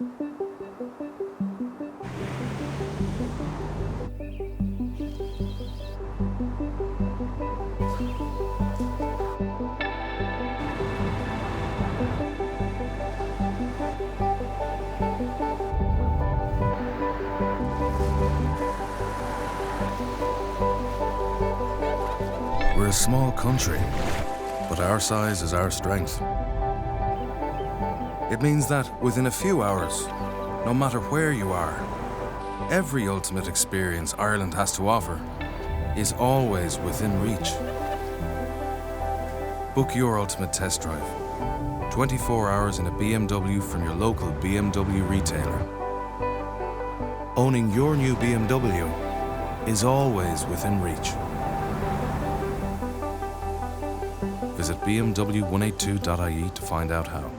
We're a small country, but our size is our strength. It means that within a few hours, no matter where you are, every ultimate experience Ireland has to offer is always within reach. Book your ultimate test drive. 24 hours in a BMW from your local BMW retailer. Owning your new BMW is always within reach. Visit bmw182.ie to find out how.